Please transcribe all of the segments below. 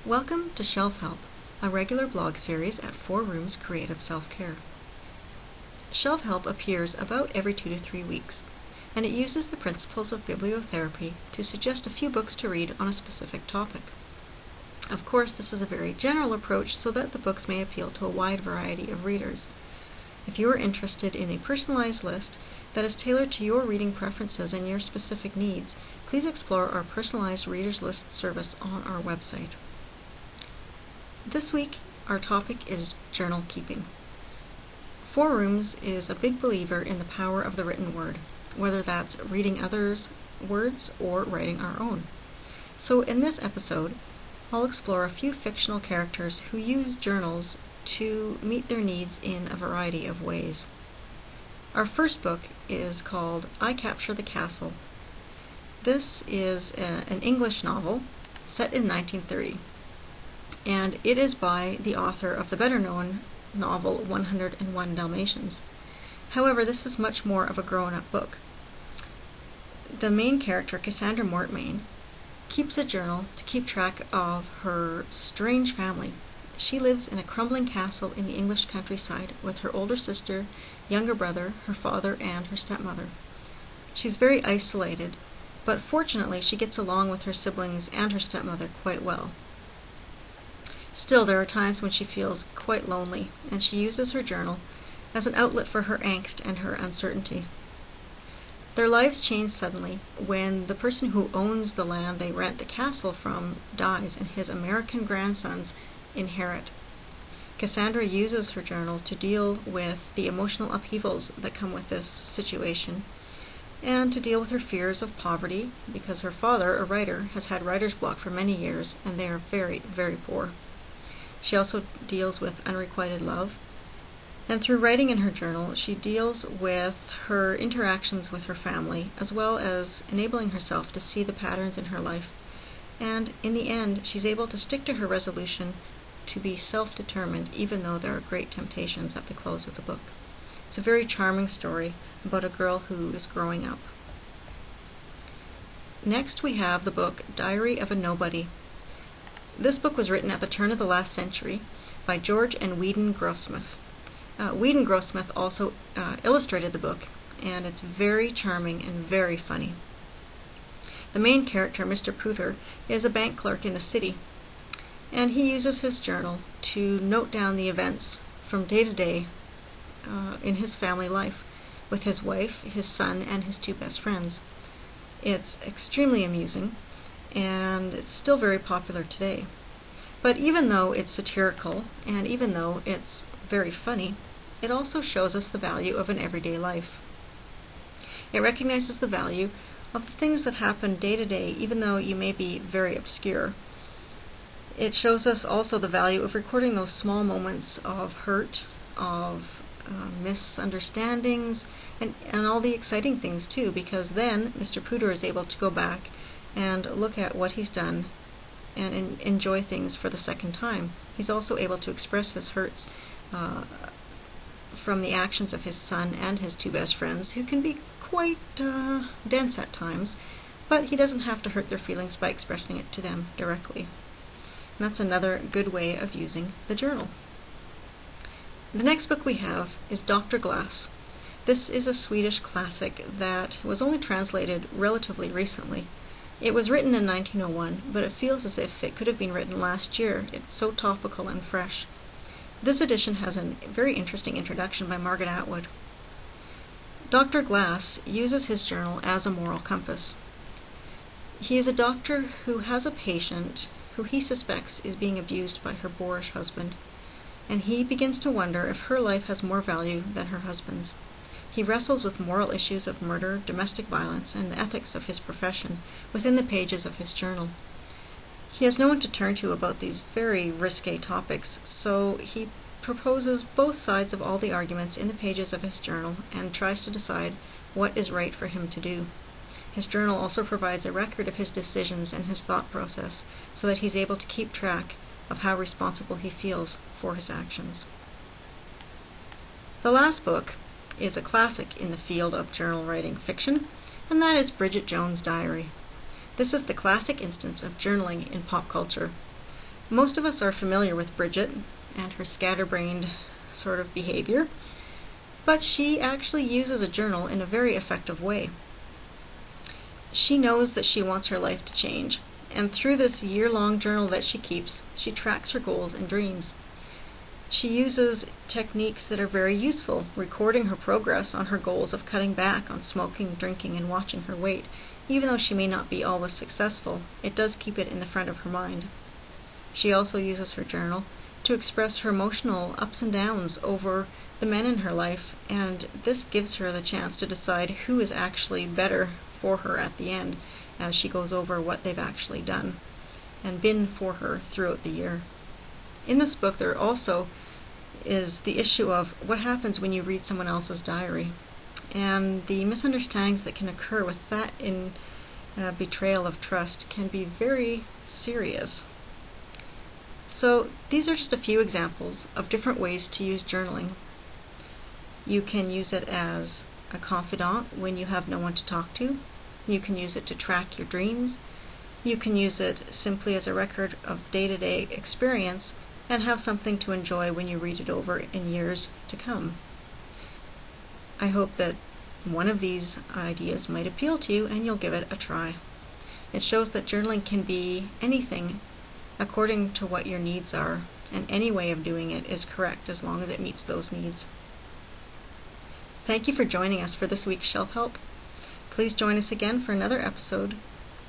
Welcome to ShelfHelp, a regular blog series at 4 Rooms Creative Self-Care. ShelfHelp appears about every 2 to 3 weeks, and it uses the principles of bibliotherapy to suggest a few books to read on a specific topic. Of course, this is a very general approach so that the books may appeal to a wide variety of readers. If you are interested in a personalized list that is tailored to your reading preferences and your specific needs, please explore our personalized readers list service on our website. This week, our topic is journal keeping. 4 Rooms is a big believer in the power of the written word, whether that's reading others' words or writing our own. So in this episode, I'll explore a few fictional characters who use journals to meet their needs in a variety of ways. Our first book is called I Capture the Castle. This is an English novel set in 1930, and it is by the author of the better-known novel 101 Dalmatians. However, this is much more of a grown-up book. The main character, Cassandra Mortmain, keeps a journal to keep track of her strange family. She lives in a crumbling castle in the English countryside with her older sister, younger brother, her father, and her stepmother. She's very isolated, but fortunately she gets along with her siblings and her stepmother quite well. Still, there are times when she feels quite lonely, and she uses her journal as an outlet for her angst and her uncertainty. Their lives change suddenly when the person who owns the land they rent the castle from dies and his American grandsons inherit. Cassandra uses her journal to deal with the emotional upheavals that come with this situation, and to deal with her fears of poverty, because her father, a writer, has had writer's block for many years, and they are very, very poor. She also deals with unrequited love, and through writing in her journal, she deals with her interactions with her family, as well as enabling herself to see the patterns in her life. And in the end, she's able to stick to her resolution to be self-determined, even though there are great temptations at the close of the book. It's a very charming story about a girl who is growing up. Next, we have the book Diary of a Nobody. This book was written at the turn of the last century by George and Weedon Grossmith. Weedon Grossmith also illustrated the book, and it's very charming and very funny. The main character, Mr. Pooter, is a bank clerk in the city, and he uses his journal to note down the events from day to day in his family life with his wife, his son, and his 2 best friends. It's extremely amusing, and it's still very popular today. But even though it's satirical, and even though it's very funny, it also shows us the value of an everyday life. It recognizes the value of the things that happen day to day, even though you may be very obscure. It shows us also the value of recording those small moments of hurt, of misunderstandings, and all the exciting things too, because then Mr. Pooter is able to go back and look at what he's done and enjoy things for the second time. He's also able to express his hurts from the actions of his son and his 2 best friends, who can be quite dense at times, but he doesn't have to hurt their feelings by expressing it to them directly. And that's another good way of using the journal. The next book we have is Dr. Glass. This is a Swedish classic that was only translated relatively recently. It was written in 1901, but it feels as if it could have been written last year. It's so topical and fresh. This edition has a very interesting introduction by Margaret Atwood. Dr. Glass uses his journal as a moral compass. He is a doctor who has a patient who he suspects is being abused by her boorish husband, and he begins to wonder if her life has more value than her husband's. He wrestles with moral issues of murder, domestic violence, and the ethics of his profession within the pages of his journal. He has no one to turn to about these very risque topics, so he proposes both sides of all the arguments in the pages of his journal and tries to decide what is right for him to do. His journal also provides a record of his decisions and his thought process, so that he's able to keep track of how responsible he feels for his actions. The last book is a classic in the field of journal writing fiction, and that is Bridget Jones' Diary. This is the classic instance of journaling in pop culture. Most of us are familiar with Bridget and her scatterbrained sort of behavior, but she actually uses a journal in a very effective way. She knows that she wants her life to change, and through this year-long journal that she keeps, she tracks her goals and dreams. She uses techniques that are very useful, recording her progress on her goals of cutting back on smoking, drinking, and watching her weight. Even though she may not be always successful, it does keep it in the front of her mind. She also uses her journal to express her emotional ups and downs over the men in her life, and this gives her the chance to decide who is actually better for her at the end as she goes over what they've actually done and been for her throughout the year. In this book there also is the issue of what happens when you read someone else's diary, and the misunderstandings that can occur with that in betrayal of trust can be very serious. So these are just a few examples of different ways to use journaling. You can use it as a confidant when you have no one to talk to. You can use it to track your dreams. You can use it simply as a record of day-to-day experience and have something to enjoy when you read it over in years to come. I hope that one of these ideas might appeal to you and you'll give it a try. It shows that journaling can be anything according to what your needs are, and any way of doing it is correct as long as it meets those needs. Thank you for joining us for this week's Shelf Help. Please join us again for another episode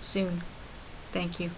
soon. Thank you.